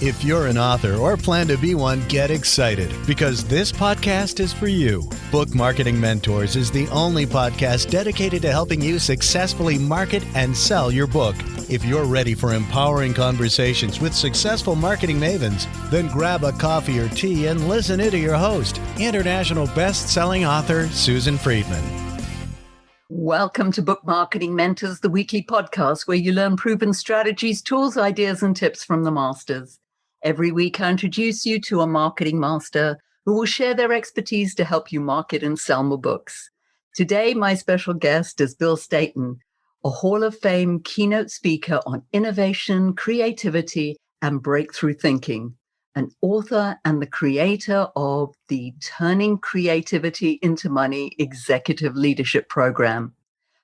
If you're an author or plan to be one, get excited because this podcast is for you. Book Marketing Mentors is the only podcast dedicated to helping you successfully market and sell your book. If you're ready for empowering conversations with successful marketing mavens, then grab a coffee or tea and listen in to your host, international best-selling author Susan Friedman. Welcome to Book Marketing Mentors, the weekly podcast where you learn proven strategies, tools, ideas, and tips from the masters. Every week, I introduce you to a marketing master who will share their expertise to help you market and sell more books. Today, my special guest is Bill Stainton, a Hall of Fame keynote speaker on innovation, creativity, and breakthrough thinking, an author and the creator of the Turning Creativity into Money Executive Leadership Program.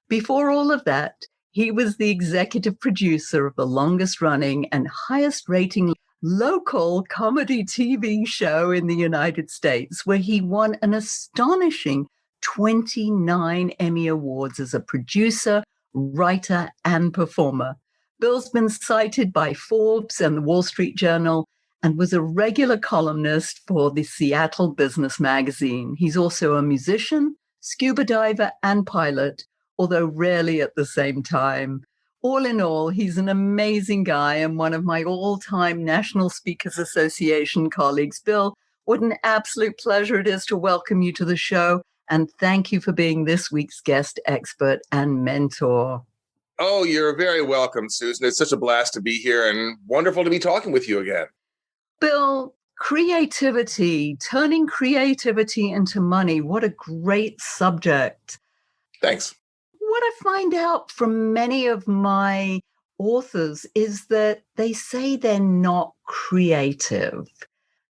Before all of that, he was the executive producer of the longest running and highest rating local comedy TV show in the United States, where he won an astonishing 29 Emmy Awards as a producer, writer, and performer. Bill's been cited by Forbes and the Wall Street Journal and was a regular columnist for the Seattle Business Magazine. He's also a musician, scuba diver, and pilot, although rarely at the same time. All in all, he's an amazing guy and one of my all-time National Speakers Association colleagues. Bill, what an absolute pleasure it is to welcome you to the show, and thank you for being this week's guest expert and mentor. Oh, you're very welcome, Susan. It's such a blast to be here and wonderful to be talking with you again. Bill, creativity, turning creativity into money, what a great subject. Thanks. What I find out from many of my authors is that they say they're not creative.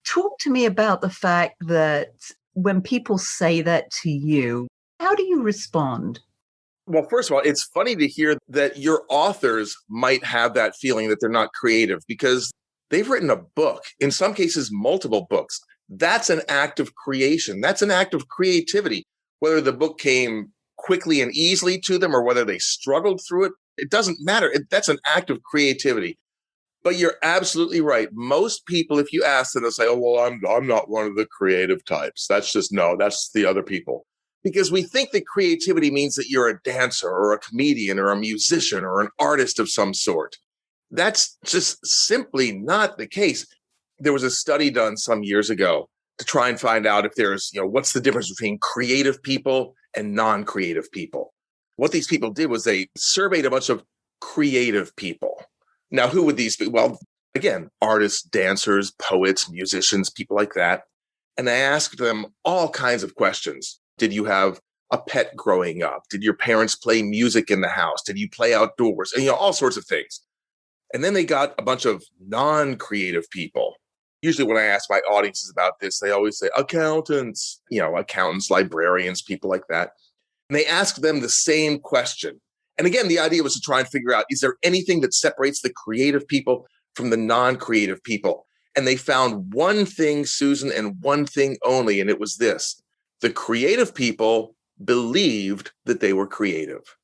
Talk to me about the fact that when people say that to you, how do you respond? Well, first of all, it's funny to hear that your authors might have that feeling that they're not creative because they've written a book, in some cases, multiple books. That's an act of creation. That's an act of creativity. Whether the book came quickly and easily to them or whether they struggled through it, it doesn't matter. That's an act of creativity. But you're absolutely right. Most people, if you ask them, they'll say, oh, well, I'm not one of the creative types. That's the other people. Because we think that creativity means that you're a dancer or a comedian or a musician or an artist of some sort. That's just simply not the case. There was a study done some years ago to try and find out if there's, what's the difference between creative people and non-creative people. What these people did was they surveyed a bunch of creative people. Now, who would these be? Well, again, artists, dancers, poets, musicians, people like that. And they asked them all kinds of questions. Did you have a pet growing up? Did your parents play music in the house? Did you play outdoors? And, all sorts of things. And then they got a bunch of non-creative people. Usually when I ask my audiences about this, they always say accountants, accountants, librarians, people like that. And they ask them the same question. And again, the idea was to try and figure out, is there anything that separates the creative people from the non-creative people? And they found one thing, Susan, and one thing only, and it was this. The creative people believed that they were creative.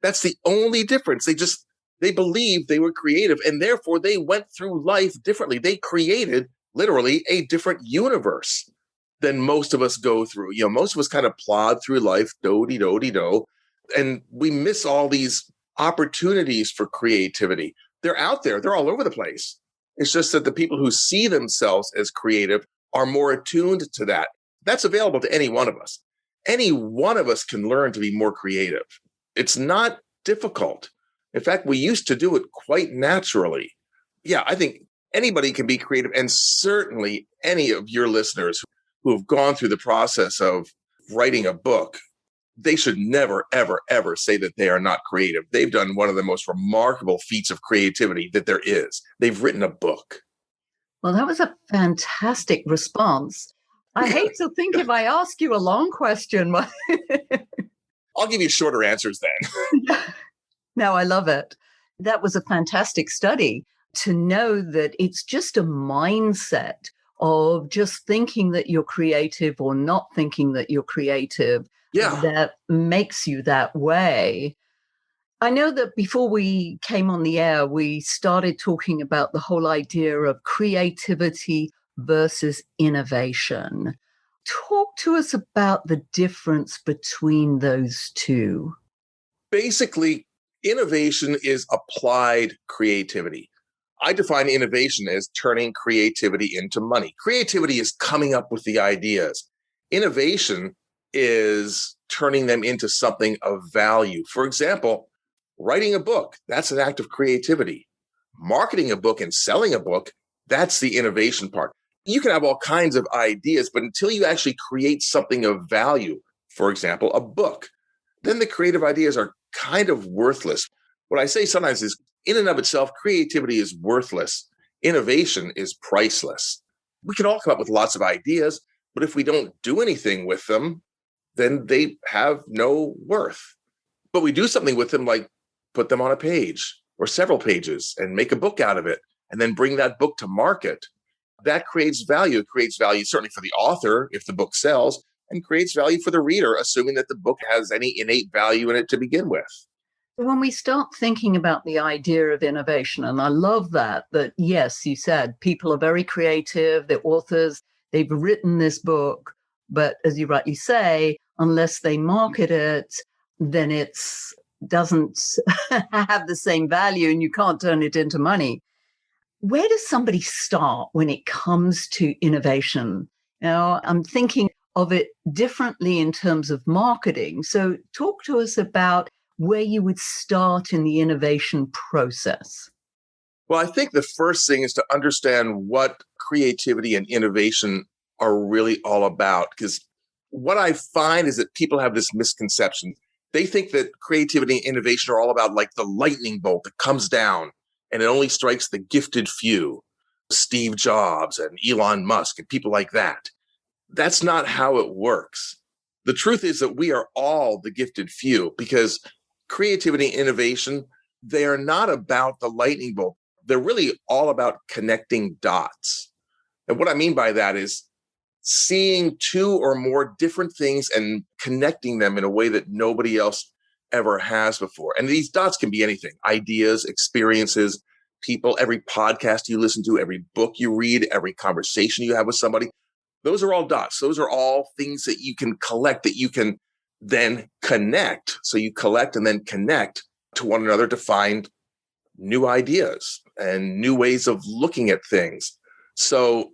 That's the only difference. They believed they were creative, and therefore they went through life differently. They created literally a different universe than most of us go through. Most of us kind of plod through life, do-de-do-de-do, and we miss all these opportunities for creativity. They're out there. They're all over the place. It's just that the people who see themselves as creative are more attuned to that. That's available to any one of us. Any one of us can learn to be more creative. It's not difficult. In fact, we used to do it quite naturally. Yeah, I think anybody can be creative, and certainly any of your listeners who have gone through the process of writing a book, they should never, ever, ever say that they are not creative. They've done one of the most remarkable feats of creativity that there is. They've written a book. Well, that was a fantastic response. I hate to think if I ask you a long question. I'll give you shorter answers then. No, I love it. That was a fantastic study to know that it's just a mindset of just thinking that you're creative or not thinking that you're creative that makes you that way. I know that before we came on the air, we started talking about the whole idea of creativity versus innovation. Talk to us about the difference between those two. Basically, innovation is applied creativity. I define innovation as turning creativity into money. Creativity is coming up with the ideas. Innovation is turning them into something of value. For example, writing a book, that's an act of creativity. Marketing a book and selling a book, that's the innovation part. You can have all kinds of ideas, but until you actually create something of value, for example, a book, then the creative ideas are kind of worthless. What I say sometimes is, in and of itself, creativity is worthless. Innovation is priceless. We can all come up with lots of ideas, but if we don't do anything with them, then they have no worth. But we do something with them, like put them on a page or several pages and make a book out of it, and then bring that book to market. That creates value. It creates value certainly for the author if the book sells, and creates value for the reader, assuming that the book has any innate value in it to begin with. When we start thinking about the idea of innovation, and I love that yes, you said people are very creative, they're authors, they've written this book, but as you rightly say, unless they market it, then it doesn't have the same value and you can't turn it into money. Where does somebody start when it comes to innovation? I'm thinking of it differently in terms of marketing. So talk to us about where you would start in the innovation process. Well, I think the first thing is to understand what creativity and innovation are really all about. Because what I find is that people have this misconception. They think that creativity and innovation are all about like the lightning bolt that comes down and it only strikes the gifted few, Steve Jobs and Elon Musk and people like that. That's not how it works. The truth is that we are all the gifted few, because creativity and innovation, they are not about the lightning bolt. They're really all about connecting dots. And what I mean by that is seeing two or more different things and connecting them in a way that nobody else ever has before. And these dots can be anything: ideas, experiences, people, every podcast you listen to, every book you read, every conversation you have with somebody. Those are all dots. Those are all things that you can collect, that you can then connect. So you collect and then connect to one another to find new ideas and new ways of looking at things. So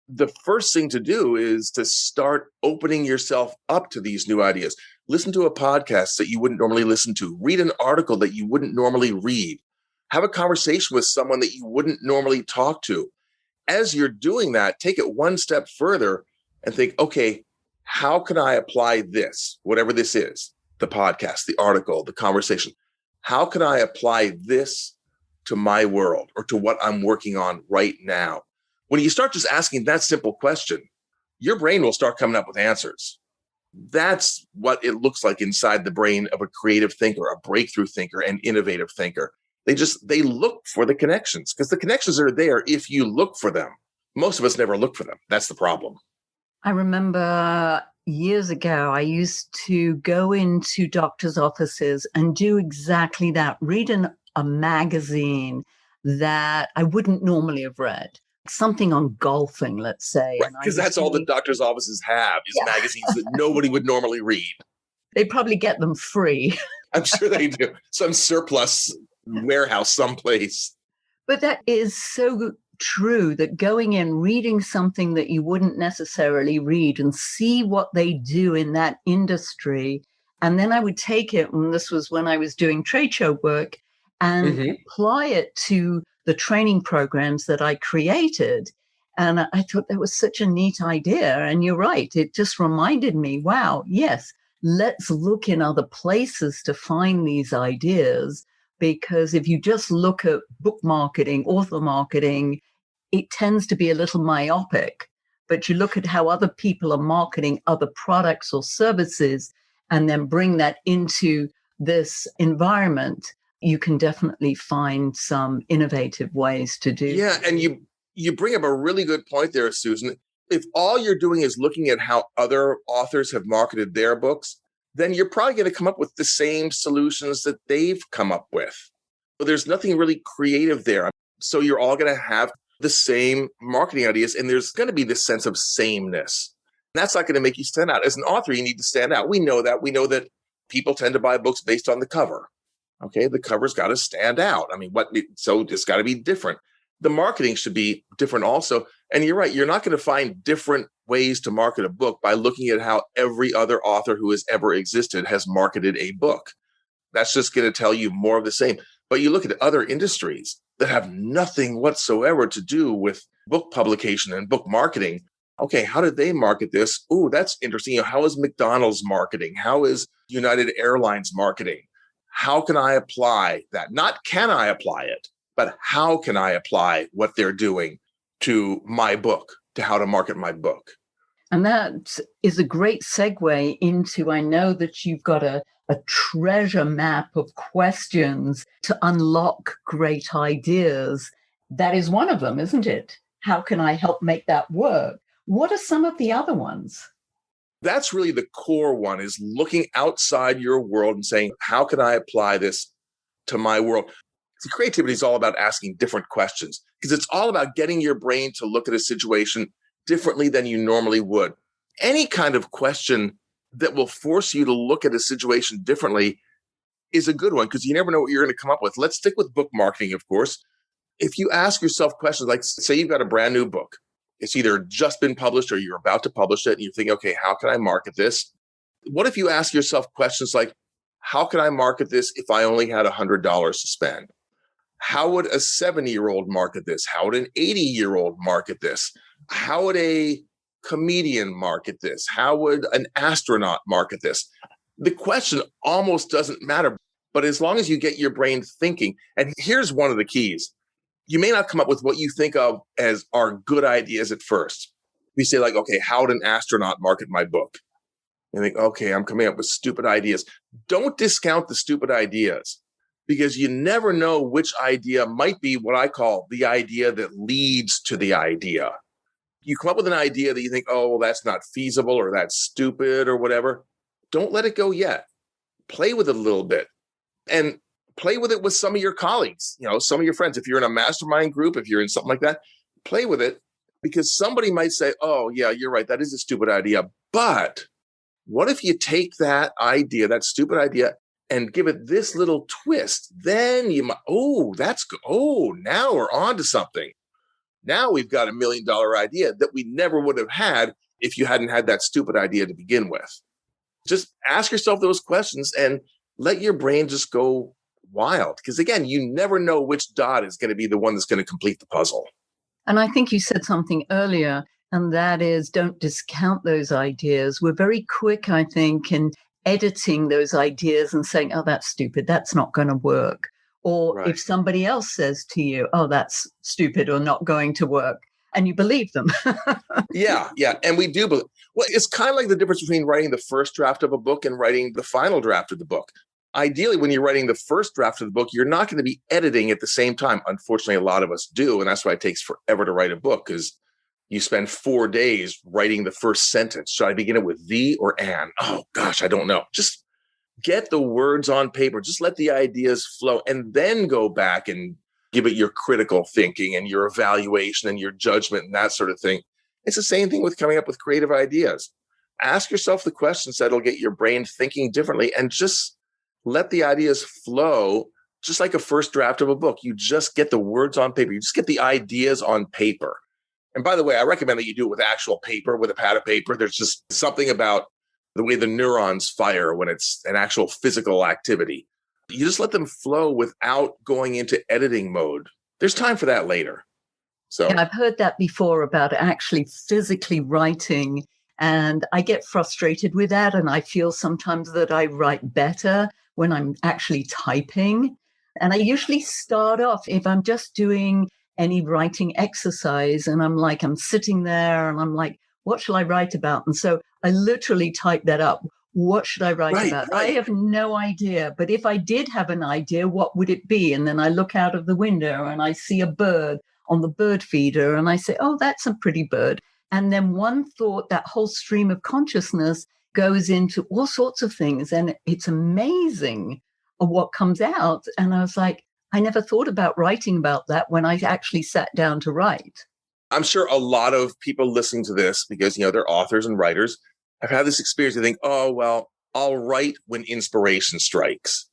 the first thing to do is to start opening yourself up to these new ideas. Listen to a podcast that you wouldn't normally listen to. Read an article that you wouldn't normally read. Have a conversation with someone that you wouldn't normally talk to. As you're doing that, take it one step further and think, okay, how can I apply this, whatever this is, the podcast, the article, the conversation? How can I apply this to my world or to what I'm working on right now? When you start just asking that simple question, your brain will start coming up with answers. That's what it looks like inside the brain of a creative thinker, a breakthrough thinker, an innovative thinker. They look for the connections, because the connections are there if you look for them. Most of us never look for them. That's the problem. I remember years ago, I used to go into doctors' offices and do exactly that, read a magazine that I wouldn't normally have read. Something on golfing, let's say. Right, because that's all the doctors' offices have is magazines that nobody would normally read. They probably get them free. I'm sure they do. Some surplus warehouse someplace. But that is so true, that going in, reading something that you wouldn't necessarily read and see what they do in that industry. And then I would take it, and this was when I was doing trade show work, and apply it to the training programs that I created. And I thought that was such a neat idea. And you're right. It just reminded me, wow, yes, let's look in other places to find these ideas. Because if you just look at book marketing, author marketing, it tends to be a little myopic. But you look at how other people are marketing other products or services and then bring that into this environment, you can definitely find some innovative ways to do. Yeah, and you bring up a really good point there, Susan. If all you're doing is looking at how other authors have marketed their books, then you're probably going to come up with the same solutions that they've come up with. But there's nothing really creative there. So you're all going to have the same marketing ideas, and there's going to be this sense of sameness. That's not going to make you stand out. As an author, you need to stand out. We know that. We know that people tend to buy books based on the cover. Okay, the cover's got to stand out. So it's got to be different. The marketing should be different also. And you're right, you're not going to find different ways to market a book by looking at how every other author who has ever existed has marketed a book. That's just going to tell you more of the same. But you look at other industries that have nothing whatsoever to do with book publication and book marketing. Okay, how did they market this? Oh, that's interesting. How is McDonald's marketing? How is United Airlines marketing? How can I apply that? Not can I apply it, but how can I apply what they're doing to my book, to how to market my book? And that is a great segue into, I know that you've got a treasure map of questions to unlock great ideas. That is one of them, isn't it? How can I help make that work? What are some of the other ones? That's really the core one, is looking outside your world and saying, how can I apply this to my world? The creativity is all about asking different questions, because it's all about getting your brain to look at a situation differently than you normally would. Any kind of question that will force you to look at a situation differently is a good one, because you never know what you're going to come up with. Let's stick with book marketing, of course. If you ask yourself questions like, say you've got a brand new book, it's either just been published or you're about to publish it, and you're thinking, okay, how can I market this? What if you ask yourself questions like, how can I market this if I only had $100 to spend? How would a 70-year-old market this? How would an 80-year-old market this? How would a comedian market this? How would an astronaut market this? The question almost doesn't matter, but as long as you get your brain thinking, and here's one of the keys. You may not come up with what you think of as are good ideas at first. You say like, okay, how would an astronaut market my book? You think, okay, I'm coming up with stupid ideas. Don't discount the stupid ideas, because you never know which idea might be what I call the idea that leads to the idea. You come up with an idea that you think, oh, well, that's not feasible or that's stupid or whatever. Don't let it go yet. Play with it a little bit. And play with it with some of your colleagues, some of your friends. If you're in a mastermind group, if you're in something like that, play with it, because somebody might say, oh, yeah, you're right. That is a stupid idea. But what if you take that idea, that stupid idea, and give it this little twist? Then you might, oh, that's good. Oh, now we're on to something. Now we've got $1 million idea that we never would have had if you hadn't had that stupid idea to begin with. Just ask yourself those questions and let your brain just go wild, because again, you never know which dot is going to be the one that's going to complete the puzzle. And I think you said something earlier, and that is, don't discount those ideas. We're very quick, I think, in editing those ideas and saying, oh, that's stupid, that's not going to work. Or right. If somebody else says to you, oh, that's stupid or not going to work, and you believe them. Yeah. And we do believe. Well, it's kind of like the difference between writing the first draft of a book and writing the final draft of the book. Ideally, when you're writing the first draft of the book, you're not going to be editing at the same time. Unfortunately, a lot of us do. And that's why it takes forever to write a book, because you spend 4 days writing the first sentence. Should I begin it with the or an? Oh, gosh, I don't know. Just get the words on paper. Just let the ideas flow, and then go back and give it your critical thinking and your evaluation and your judgment and that sort of thing. It's the same thing with coming up with creative ideas. Ask yourself the questions that'll get your brain thinking differently, and just let the ideas flow, just like a first draft of a book. You just get the words on paper. You just get the ideas on paper. And by the way, I recommend that you do it with actual paper, with a pad of paper. There's just something about the way the neurons fire when it's an actual physical activity. You just let them flow without going into editing mode. There's time for that later. So I've heard that before about actually physically writing, and I get frustrated with that. And I feel sometimes that I write better when I'm actually typing. And I usually start off, if I'm just doing any writing exercise, and I'm sitting there and I'm like, what shall I write about? And so I literally type that up. What should I write about? Right. I have no idea. But if I did have an idea, what would it be? And then I look out of the window and I see a bird on the bird feeder, and I say, oh, that's a pretty bird. And then one thought, that whole stream of consciousness goes into all sorts of things. And it's amazing what comes out. And I was like, I never thought about writing about that when I actually sat down to write. I'm sure a lot of people listening to this, because, they're authors and writers, have had this experience. They think, oh, well, I'll write when inspiration strikes.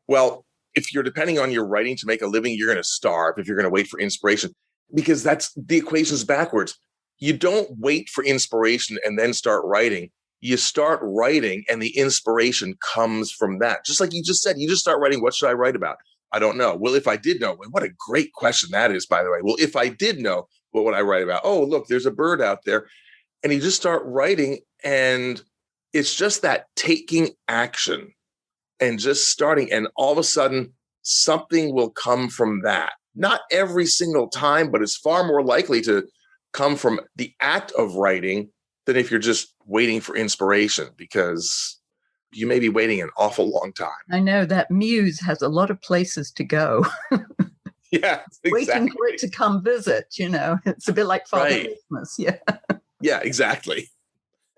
Well, if you're depending on your writing to make a living, you're going to starve if you're going to wait for inspiration, because that's the equation's backwards. You don't wait for inspiration and then start writing. You start writing and the inspiration comes from that. Just like you just said, you just start writing. What should I write about? I don't know. Well, if I did know, what a great question that is, by the way. Well, if I did know, what would I write about? Oh, look, there's a bird out there. And you just start writing, and it's just that taking action and just starting. And all of a sudden, something will come from that. Not every single time, but it's far more likely to come from the act of writing than if you're just waiting for inspiration, because you may be waiting an awful long time. I know that muse has a lot of places to go. Yeah, exactly. Waiting for it to come visit, It's a bit like Father Christmas. Yeah. Yeah, exactly.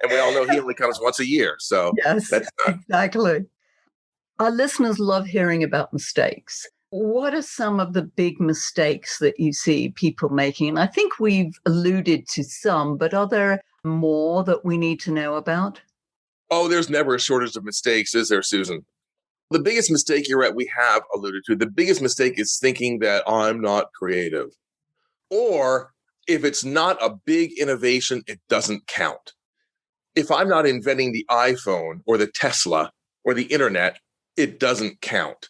And we all know he only comes once a year. So yes, exactly. Our listeners love hearing about mistakes. What are some of the big mistakes that you see people making? And I think we've alluded to some, but are there more that we need to know about? Oh, there's never a shortage of mistakes, is there, Susan? The biggest mistake we have alluded to, the biggest mistake is thinking that I'm not creative. Or if it's not a big innovation, it doesn't count. If I'm not inventing the iPhone or the Tesla or the internet, it doesn't count.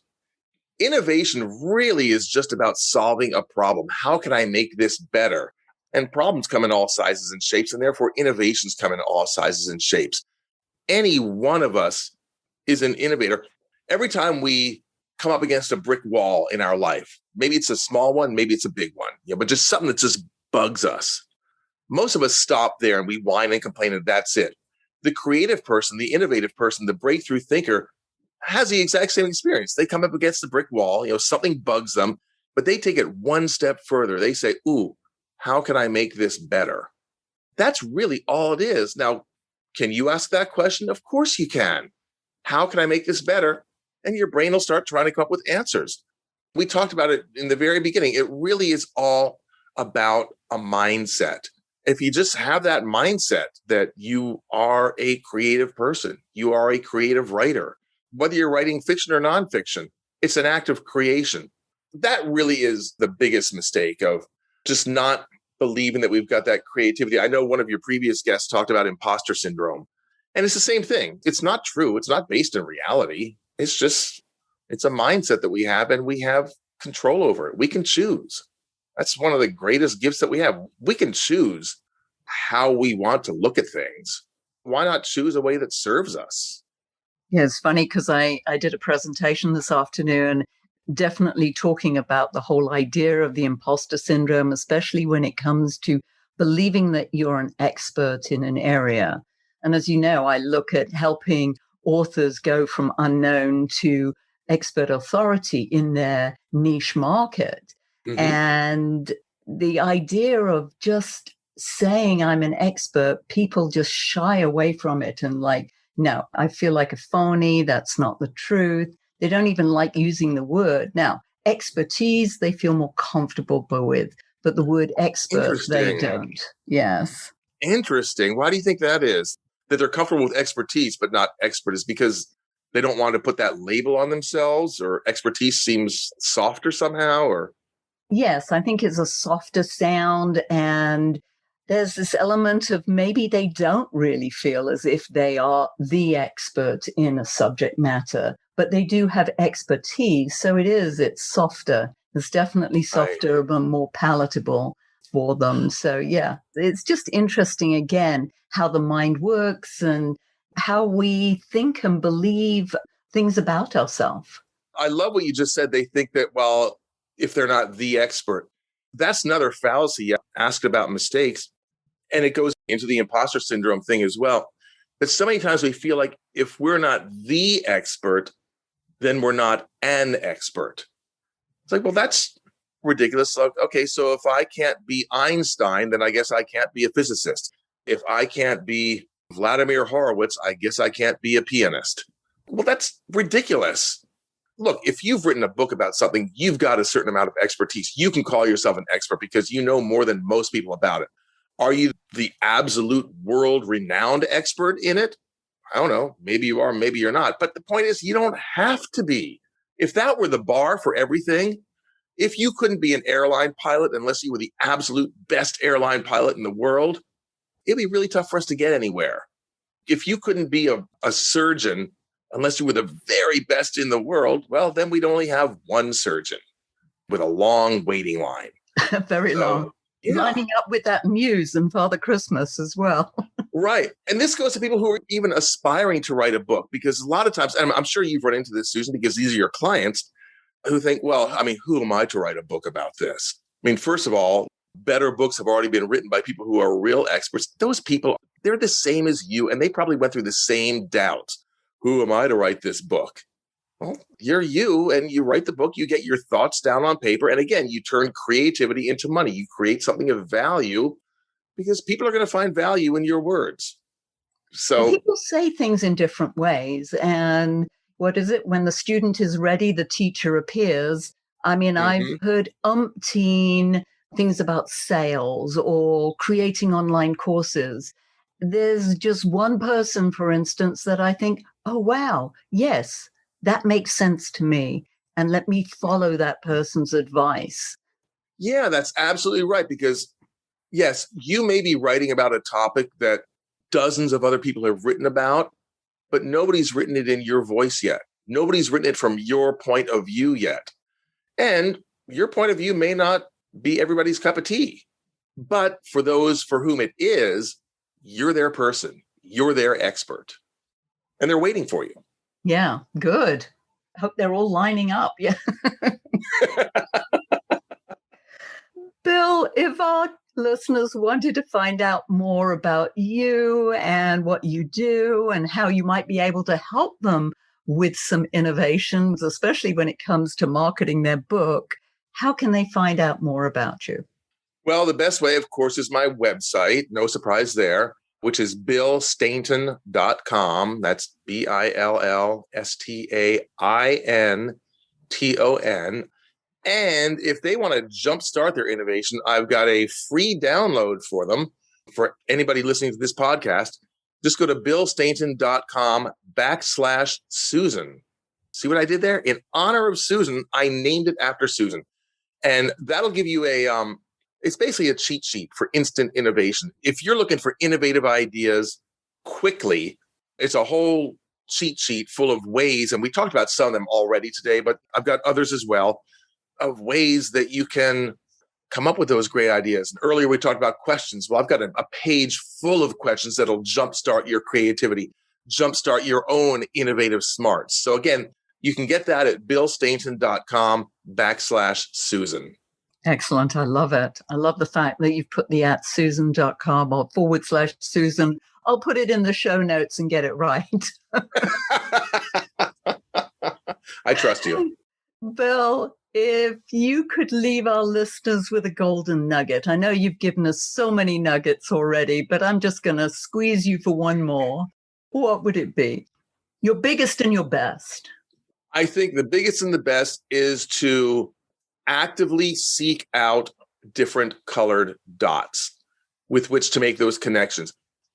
Innovation really is just about solving a problem. How can I make this better? And problems come in all sizes and shapes, and therefore innovations come in all sizes and shapes. Any one of us is an innovator. Every time we come up against a brick wall in our life, maybe it's a small one, maybe it's a big one, but just something that just bugs us. Most of us stop there and we whine and complain, and that's it. The creative person, the innovative person, the breakthrough thinker has the exact same experience. They come up against the brick wall, something bugs them, but they take it one step further. They say, ooh, how can I make this better? That's really all it is. Now, can you ask that question? Of course you can. How can I make this better? And your brain will start trying to come up with answers. We talked about it in the very beginning. It really is all about a mindset. If you just have that mindset that you are a creative person, you are a creative writer, whether you're writing fiction or nonfiction, it's an act of creation. That really is the biggest mistake, of just not believing that we've got that creativity. I know one of your previous guests talked about imposter syndrome, and it's the same thing. It's not true. It's not based in reality. It's a mindset that we have, and we have control over it. We can choose. That's one of the greatest gifts that we have. We can choose how we want to look at things. Why not choose a way that serves us? Yeah, it's funny because I did a presentation this afternoon, definitely talking about the whole idea of the imposter syndrome, especially when it comes to believing that you're an expert in an area. And as you know, I look at helping authors go from unknown to expert authority in their niche market. Mm-hmm. And the idea of just saying I'm an expert, people just shy away from it and like, no, I feel like a phony. That's not the truth. They don't even like using the word. Now, expertise, they feel more comfortable with, but the word expert, they don't. Yes. Interesting. Why do you think that is? That they're comfortable with expertise, but not expert, is because they don't want to put that label on themselves, or expertise seems softer somehow, or? Yes, I think it's a softer sound, and there's this element of maybe they don't really feel as if they are the expert in a subject matter, but they do have expertise. So it's softer. It's definitely softer, right, but more palatable for them. So yeah, it's just interesting again, how the mind works and how we think and believe things about ourselves. I love what you just said. They think that, well, if they're not the expert, that's another fallacy. You asked about mistakes, and it goes into the imposter syndrome thing as well. But so many times we feel like if we're not the expert, then we're not an expert. It's like, well, that's ridiculous. Okay, so if I can't be Einstein, then I guess I can't be a physicist. If I can't be Vladimir Horowitz, I guess I can't be a pianist. Well, that's ridiculous. Look, if you've written a book about something, you've got a certain amount of expertise. You can call yourself an expert because you know more than most people about it. Are you the absolute world-renowned expert in it? I don't know. Maybe you are, maybe you're not. But the point is, you don't have to be. If that were the bar for everything, if you couldn't be an airline pilot unless you were the absolute best airline pilot in the world, it'd be really tough for us to get anywhere. If you couldn't be a surgeon unless you were the very best in the world, well, then we'd only have one surgeon with a long waiting line. Very long. Yeah. Lining up with that Muse and Father Christmas as well. Right. And this goes to people who are even aspiring to write a book, because a lot of times, and I'm sure you've run into this, Susan, because these are your clients who think, well, I mean, who am I to write a book about this? I mean, first of all, better books have already been written by people who are real experts. Those people, they're the same as you, and they probably went through the same doubts. Who am I to write this book? Well, you're you, and you write the book, you get your thoughts down on paper. And again, you turn creativity into money. You create something of value because people are going to find value in your words. So people say things in different ways. And what is it? When the student is ready, the teacher appears. I mean, I've heard umpteen things about sales or creating online courses. There's just one person, for instance, that I think, oh, wow, yes, that makes sense to me. And let me follow that person's advice. Yeah, that's absolutely right. Because, yes, you may be writing about a topic that dozens of other people have written about, but nobody's written it in your voice yet. Nobody's written it from your point of view yet. And your point of view may not be everybody's cup of tea. But for those for whom it is, you're their person. You're their expert. And they're waiting for you. Yeah, good. I hope they're all lining up. Yeah. Bill, if our listeners wanted to find out more about you and what you do and how you might be able to help them with some innovations, especially when it comes to marketing their book, how can they find out more about you? Well, the best way, of course, is my website. No surprise there, which is billstainton.com. That's BILLSTAINTON. And if they want to jumpstart their innovation, I've got a free download for them. For anybody listening to this podcast, just go to billstainton.com/Susan. See what I did there? In honor of Susan, I named it after Susan. And that'll give you it's basically a cheat sheet for instant innovation. If you're looking for innovative ideas quickly, it's a whole cheat sheet full of ways. And we talked about some of them already today, but I've got others as well, of ways that you can come up with those great ideas. And earlier we talked about questions. Well, I've got a page full of questions that'll jumpstart your creativity, jumpstart your own innovative smarts. So again, you can get that at billstainton.com/Susan. Excellent. I love it. I love the fact that you've put the @Susan.com or /Susan. I'll put it in the show notes and get it right. I trust you. Bill, if you could leave our listeners with a golden nugget, I know you've given us so many nuggets already, but I'm just going to squeeze you for one more. What would it be? Your biggest and your best. I think the biggest and the best is to actively seek out different colored dots with which to make those connections.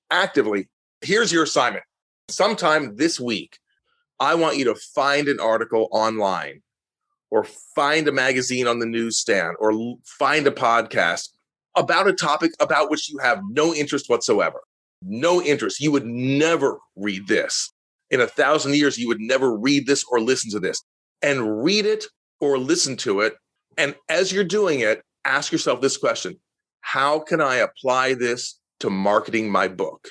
Actively. Here's your assignment. Sometime this week, I want you to find an article online or find a magazine on the newsstand or find a podcast about a topic about which you have no interest whatsoever. No interest. You would never read this. In 1,000 years, you would never read this or listen to this. And read it or listen to it. And as you're doing it, ask yourself this question: how can I apply this to marketing my book?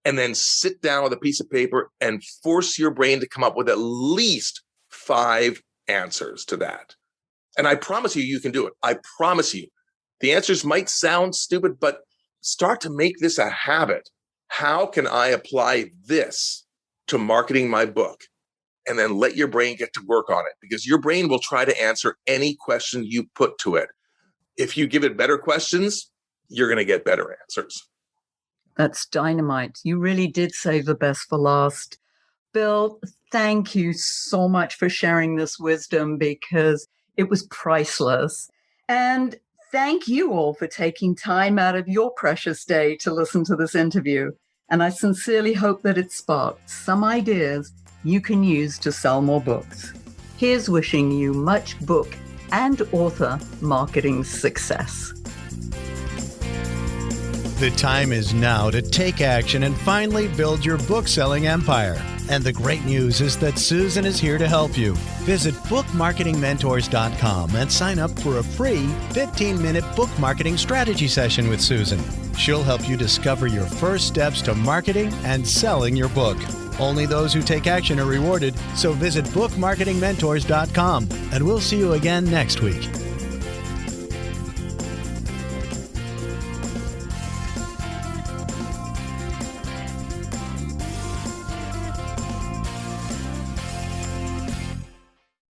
And then sit down with a piece of paper and force your brain to come up with at least 5 answers to that. And I promise you can do it. I promise you. The answers might sound stupid, but start to make this a habit. How can I apply this to marketing my book? And then let your brain get to work on it, because your brain will try to answer any question you put to it. If you give it better questions, you're going to get better answers. That's dynamite. You really did save the best for last. Bill, thank you so much for sharing this wisdom because it was priceless. And thank you all for taking time out of your precious day to listen to this interview. And I sincerely hope that it sparked some ideas you can use to sell more books. Here's wishing you much book and author marketing success. The time is now to take action and finally build your book-selling empire. And the great news is that Susan is here to help you. Visit bookmarketingmentors.com and sign up for a free 15-minute book marketing strategy session with Susan. She'll help you discover your first steps to marketing and selling your book. Only those who take action are rewarded, so visit bookmarketingmentors.com, and we'll see you again next week.